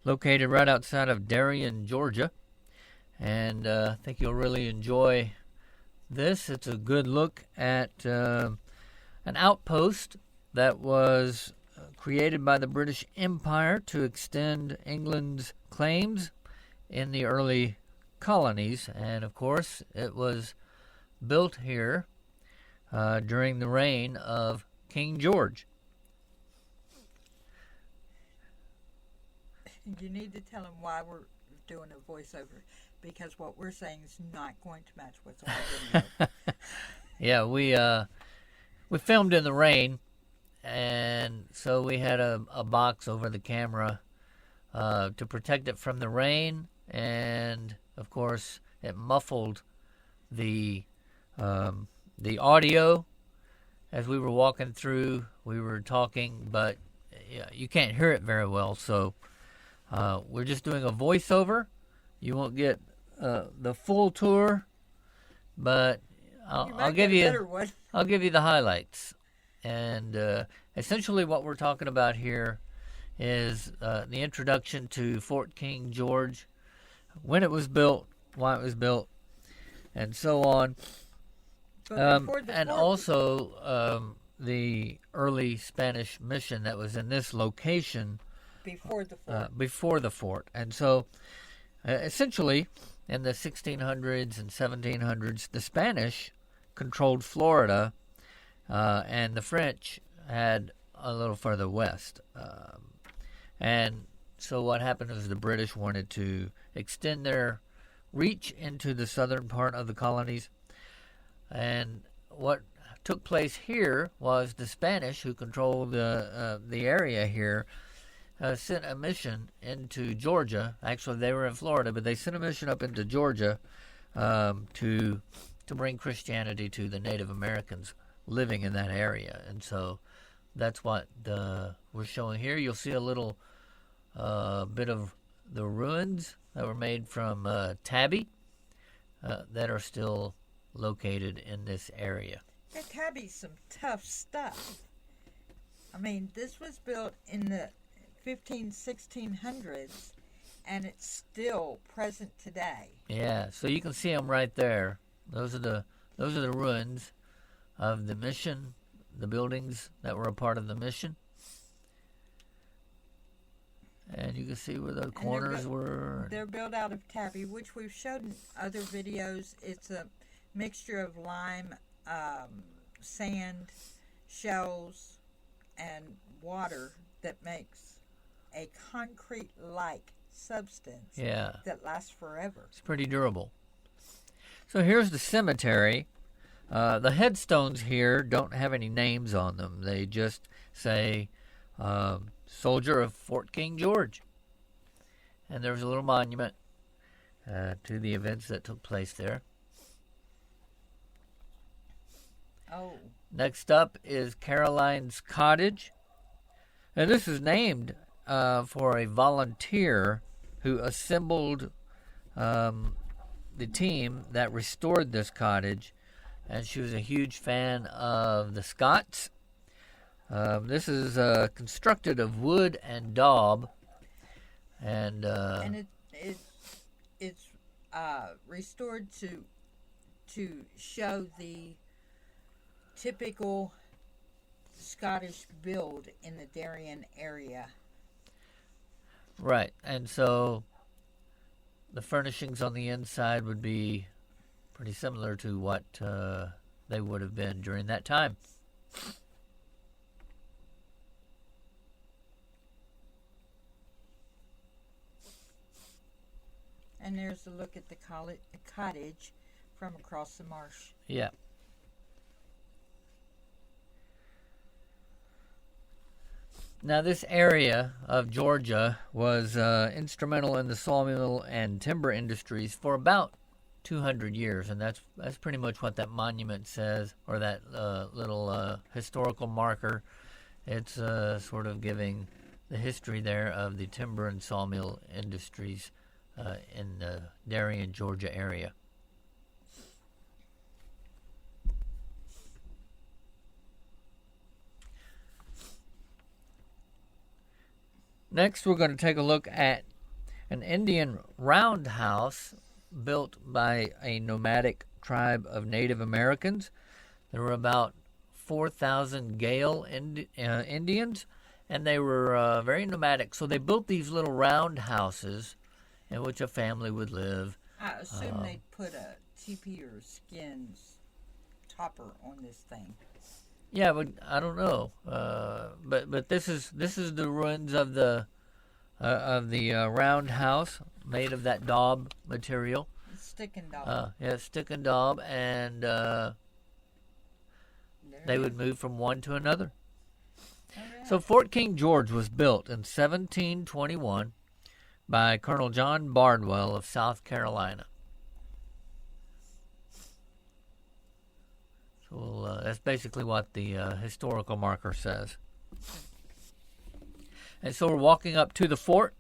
located right outside of Darien, Georgia. And I think you'll really enjoy this. It's a good look at an outpost that was created by the British Empire to extend England's claims in the early colonies. And of course, it was built here during the reign of King George. You need to tell them why we're doing a voiceover, because what we're saying is not going to match what's on the video. Yeah, we filmed in the rain, and so we had a box over the camera to protect it from the rain, and of course it muffled the audio as we were walking through. We were talking, but you can't hear it very well, so we're just doing a voiceover. You won't get the full tour, but I'll give you the highlights. And essentially what we're talking about here is the introduction to Fort King George, when it was built, why it was built, and so on. And also the early Spanish mission that was in this location before the fort. And so essentially in the 1600s and 1700s, the Spanish controlled Florida, and the French had a little further west. And so what happened was the British wanted to extend their reach into the southern part of the colonies. And what took place here was the Spanish, who controlled the area here, sent a mission into Georgia. Actually, they were in Florida, but they sent a mission up into Georgia to bring Christianity to the Native Americans living in that area. And so that's what we're showing here. You'll see a little bit of the ruins that were made from tabby that are still located in this area. That tabby's some tough stuff. I mean, this was built in the 1600s, and it's still present today. Yeah, so you can see them right there. Those are the ruins of the mission, the buildings that were a part of the mission. And you can see where the corners were. They're built out of tabby, which we've showed in other videos. It's a mixture of lime, sand, shells, and water that makes a concrete-like substance that lasts forever. It's pretty durable. So here's the cemetery. The headstones here don't have any names on them. They just say soldier of Fort King George. And there's a little monument to the events that took place there. Oh. Next up is Caroline's Cottage. And this is named for a volunteer who assembled the team that restored this cottage. And she was a huge fan of the Scots. This is constructed of wood and daub. And it's restored to show the typical Scottish build in the Darien area. Right, and so the furnishings on the inside would be pretty similar to what they would have been during that time. And there's a look at the cottage from across the marsh. Yeah. Now, this area of Georgia was instrumental in the sawmill and timber industries for about 200 years, and that's pretty much what that monument says, or that little historical marker. It's sort of giving the history there of the timber and sawmill industries in the Darien, Georgia area. Next, we're going to take a look at an Indian roundhouse built by a nomadic tribe of Native Americans. There were about 4,000 Gale Indians, and they were very nomadic. So they built these little round houses in which a family would live. I assume they'd put a teepee or skins topper on this thing. Yeah, but I don't know. But this is the ruins of the round house made of that daub material. Stick and daub. Yeah, stick and daub, and they would move from one to another. Right. So Fort King George was built in 1721 by Colonel John Bardwell of South Carolina. So that's basically what the historical marker says. And so we're walking up to the fort.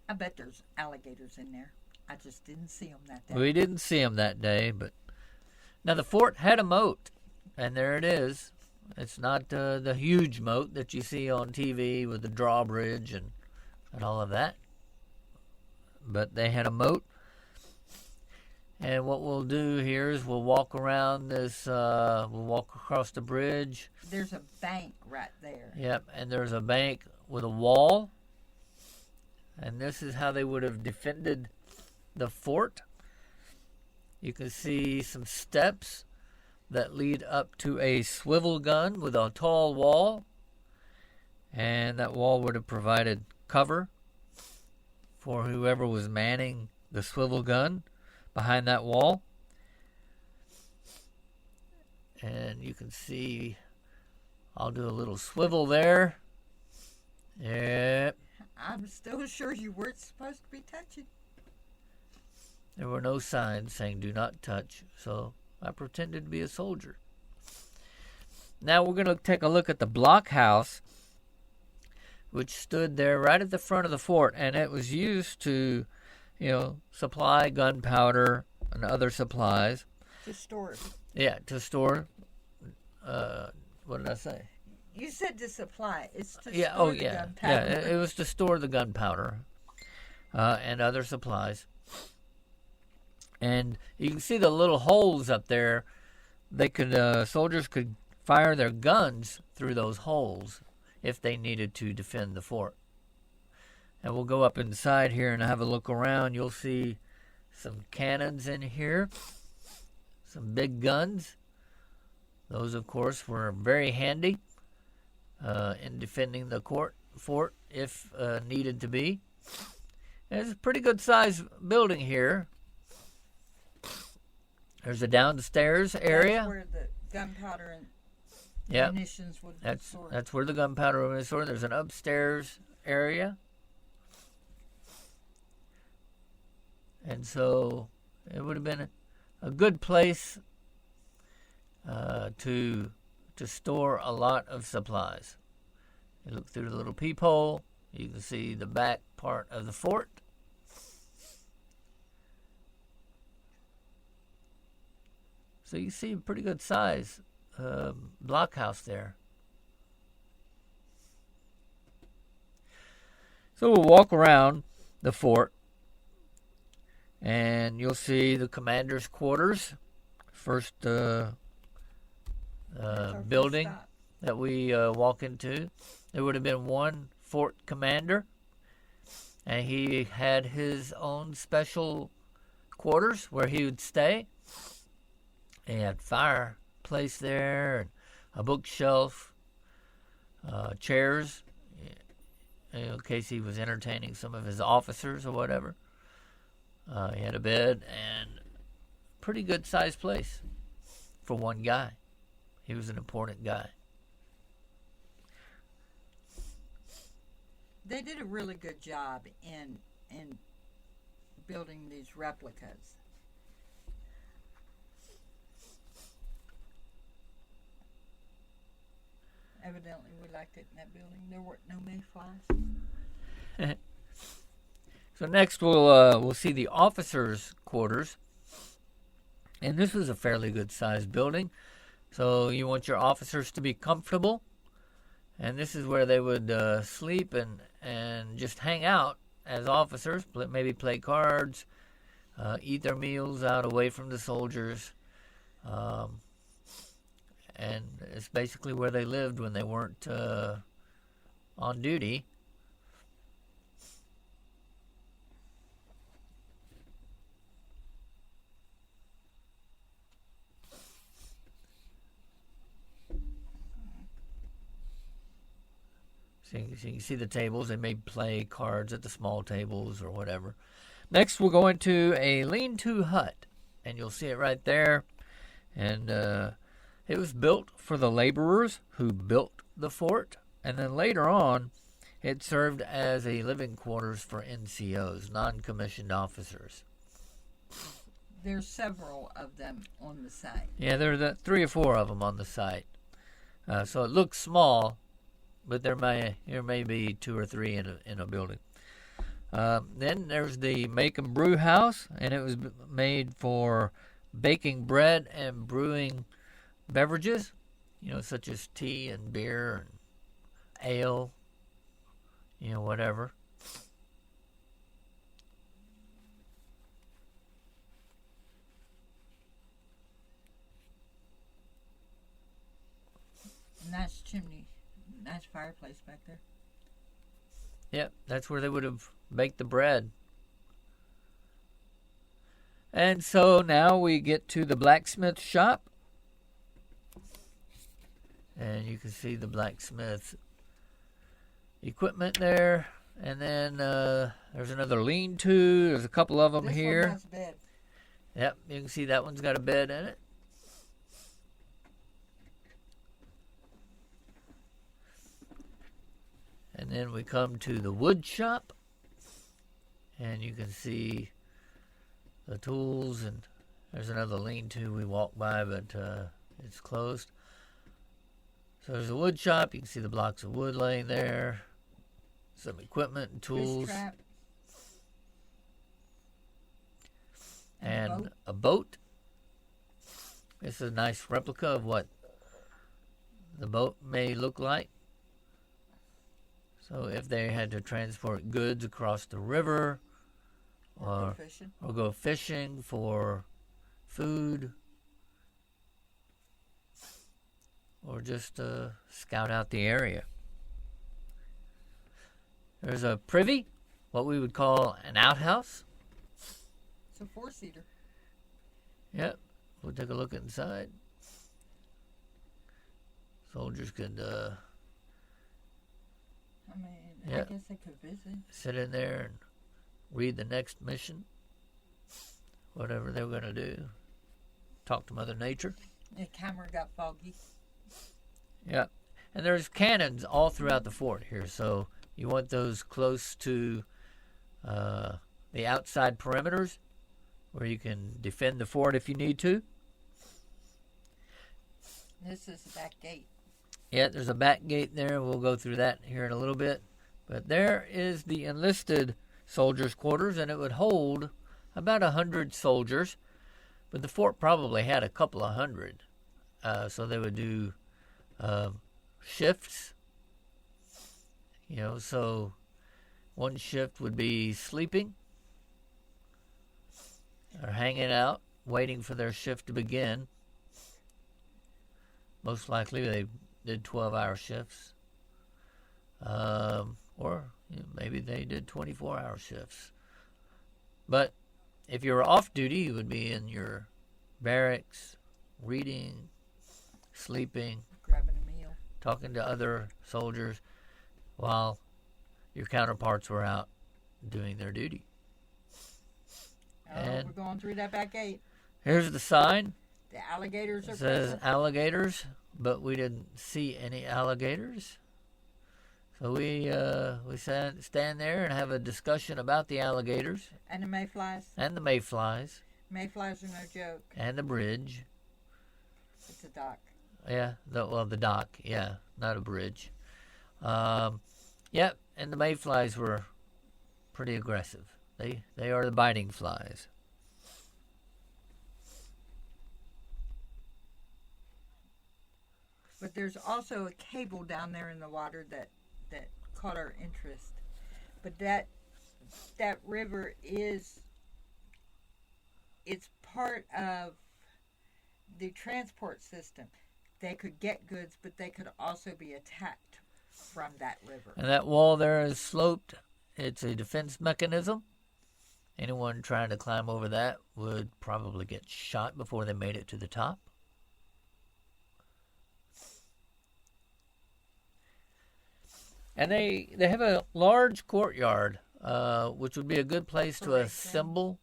I bet there's alligators in there. I just didn't see them that day. We didn't see them that day, but now the fort had a moat, and there it is. It's not the huge moat that you see on TV with the drawbridge and all of that, but they had a moat. And what we'll do here is we'll walk around this, we'll walk across the bridge. There's a bank right there. Yep, and there's a bank with a wall. And this is how they would have defended the fort. You can see some steps that lead up to a swivel gun with a tall wall. And that wall would have provided cover for whoever was manning the swivel gun behind that wall. And you can see I'll do a little swivel there. Yep. I'm still sure you weren't supposed to be touching. There were no signs saying do not touch, so I pretended to be a soldier. Now we're going to take a look at the blockhouse, which stood there right at the front of the fort, and it was used to, supply gunpowder and other supplies. To store it. Yeah, to store. What did I say? You said to supply. It's to Yeah. store Oh, the yeah. gunpowder. Yeah. It was to store the gunpowder and other supplies. And you can see the little holes up there. They could soldiers could fire their guns through those holes if they needed to defend the fort. And we'll go up inside here and have a look around. You'll see some cannons in here, some big guns. Those, of course, were very handy in defending the fort if needed to be. And it's a pretty good sized building here. There's a downstairs area. That's where the gunpowder and munitions would be stored. That's where the gunpowder would be stored. There's an upstairs area. And so it would have been a good place to store a lot of supplies. You look through the little peephole, you can see the back part of the fort. So you see a pretty good size blockhouse there. So we'll walk around the fort, and you'll see the commander's quarters. First building that we walk into. There would have been one fort commander, and he had his own special quarters where he would stay. He had fireplace there, and a bookshelf, chairs, in case he was entertaining some of his officers or whatever. He had a bed, and pretty good sized place for one guy. He was an important guy. They did a really good job in building these replicas. Evidently, we liked it in that building. There weren't no mayflies. So next we'll see the officers' quarters. And this was a fairly good sized building. So you want your officers to be comfortable. And this is where they would sleep and just hang out as officers, maybe play cards, eat their meals out away from the soldiers. And it's basically where they lived when they weren't on duty. So you can see the tables. They may play cards at the small tables or whatever. Next, we'll go into a lean-to hut, and you'll see it right there. And it was built for the laborers who built the fort, and then later on, it served as a living quarters for NCOs, non-commissioned officers. There's several of them on the site. Yeah, there are 3 or 4 of them on the site. So it looks small, but there may be 2 or 3 in a building. Then there's the make and brew house, and it was made for baking bread and brewing beverages, such as tea and beer and ale, whatever. Nice chimney, nice fireplace back there. Yep, that's where they would have baked the bread. And so now we get to the blacksmith shop. And you can see the blacksmith equipment there. And then there's another lean-to. There's a couple of them here. This one has a bed. Yep, you can see that one's got a bed in it. And then we come to the wood shop. And you can see the tools, and there's another lean-to we walked by, but it's closed. So there's a wood shop. You can see the blocks of wood laying there, some equipment and tools, and a boat. This is a nice replica of what the boat may look like. So if they had to transport goods across the river, or go fishing for food, or just scout out the area. There's a privy, what we would call an outhouse. It's a 4-seater. Yep, we'll take a look inside. Soldiers could I guess they could visit. Sit in there and read the next mission, whatever they were going to do. Talk to Mother Nature. The camera got foggy. Yeah, and there's cannons all throughout the fort here, so you want those close to the outside perimeters where you can defend the fort if you need to. This is the back gate. Yeah, there's a back gate there. We'll go through that here in a little bit. But there is the enlisted soldiers' quarters, and it would hold about 100 soldiers. But the fort probably had a couple of hundred. So they would do shifts. So one shift would be sleeping or hanging out, waiting for their shift to begin. Most likely they did 12-hour shifts. Or maybe they did 24-hour shifts. But if you were off duty, you would be in your barracks, reading, sleeping, grabbing a meal, talking to other soldiers while your counterparts were out doing their duty. And we're going through that back gate. Here's the sign. The alligators are present. It says present. alligators, but we didn't see any alligators. So we stand there and have a discussion about the alligators. And the mayflies. And the mayflies. Mayflies are no joke. And the bridge. It's a dock. Yeah, the dock, yeah, not a bridge. Yep, and the mayflies were pretty aggressive. They are the biting flies. But there's also a cable down there in the water that caught our interest. But that that river is, it's part of the transport system. They could get goods, but they could also be attacked from that river. And that wall there is sloped. It's a defense mechanism. Anyone trying to climb over that would probably get shot before they made it to the top. And they have a large courtyard, which would be a good place to assemble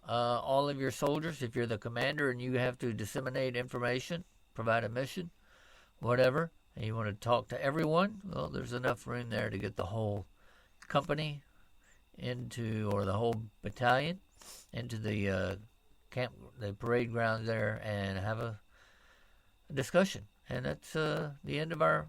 all of your soldiers. If you're the commander and you have to disseminate information, provide a mission, whatever, and you want to talk to everyone, well, there's enough room there to get the whole company into, or the whole battalion into the camp, the parade grounds there, and have a discussion. And that's the end of our